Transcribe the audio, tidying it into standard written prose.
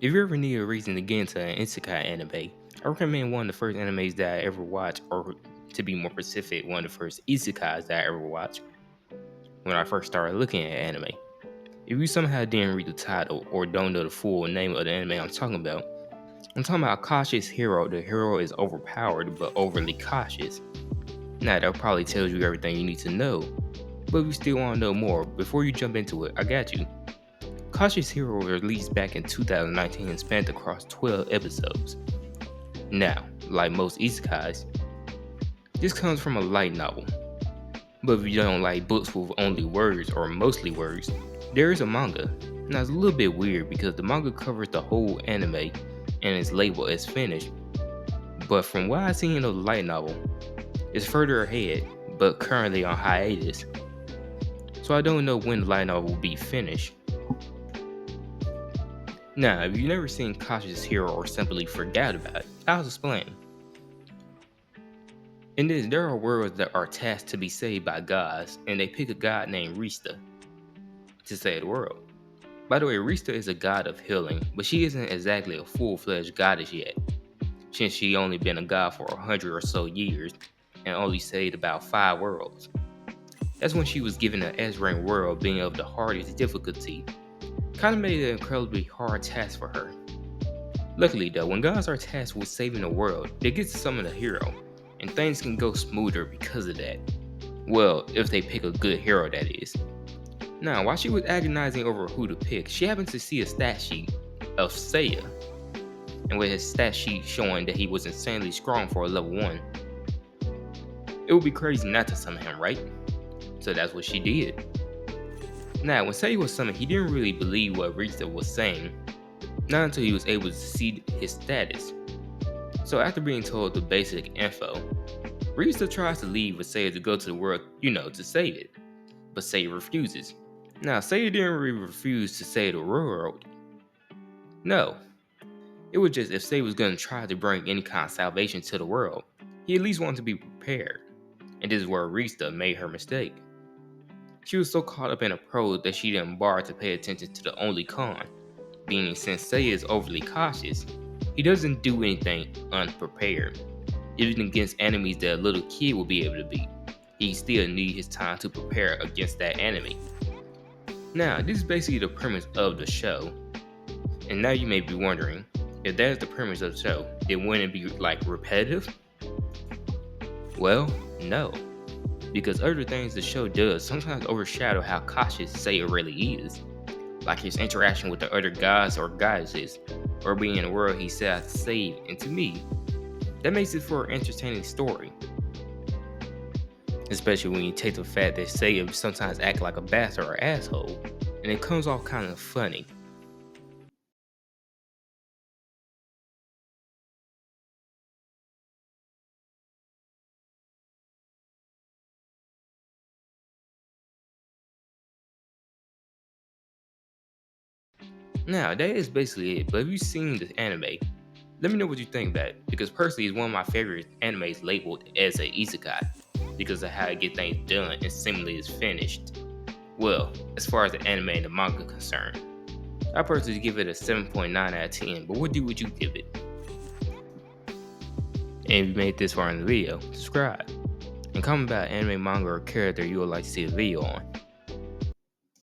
If you ever need a reason to get into an isekai anime, I recommend one of the first animes that I ever watched, or to be more specific, one of the first isekais that I ever watched when I first started looking at anime. If you somehow didn't read the title or don't know the full name of the anime I'm talking about Cautious Hero. The hero is overpowered but overly cautious. Now that probably tells you everything you need to know, but if you still want to know more, before you jump into it, I got you. Cautious Hero was released back in 2019 and spanned across 12 episodes. Now, like most isekais, this comes from a light novel. But if you don't like books with only words or mostly words, there is a manga. Now it's a little bit weird because the manga covers the whole anime and is labeled as finished. But from what I've seen of the light novel, it's further ahead, but currently on hiatus. So I don't know when the light novel will be finished. Now, if you've never seen Cautious Hero or simply forgot about it, I'll explain. In this, there are worlds that are tasked to be saved by gods, and they pick a god named Rista to save the world. By the way, Rista is a god of healing, but she isn't exactly a full-fledged goddess yet, since she only been a god for 100 or so years and only saved about 5 worlds. That's when she was given an S-rank world being of the hardest difficulty. Kinda made it an incredibly hard task for her. Luckily though, when gods are tasked with saving the world, they get to summon a hero, and things can go smoother because of that. Well, if they pick a good hero, that is. Now, while she was agonizing over who to pick, she happened to see a stat sheet of Seiya, and with his stat sheet showing that he was insanely strong for a level 1. It would be crazy not to summon him, right? So that's what she did. Now, when Seiya was summoned, he didn't really believe what Rita was saying, not until he was able to see his status. So after being told the basic info, Rita tries to leave with Seiya to go to the world, to save it. But Seiya refuses. Now, Seiya didn't really refuse to save the world. No. It was just if Seiya was going to try to bring any kind of salvation to the world, he at least wanted to be prepared. And this is where Rita made her mistake. She was so caught up in a pro that she didn't bother to pay attention to the only con, being since Seiya is overly cautious, he doesn't do anything unprepared. Even against enemies that a little kid will be able to beat, he still needs his time to prepare against that enemy. Now, this is basically the premise of the show. And now you may be wondering, if that is the premise of the show, then wouldn't it be repetitive? Well, no. Because other things the show does sometimes overshadow how cautious Seiya really is. Like his interaction with the other gods or goddesses, or being in a world he set out to save, and to me, that makes it for an entertaining story. Especially when you take the fact that Seiya sometimes act like a bastard or asshole, and it comes off kind of funny. Now, that is basically it, but if you've seen this anime, let me know what you think about it, because personally it's one of my favorite animes labeled as a isekai, because of how it get things done and seemingly is finished. Well, as far as the anime and the manga concerned, I personally give it a 7.9 out of 10, but what would you give it? And if you made this far in the video, subscribe, and comment about anime, manga, or character you would like to see a video on.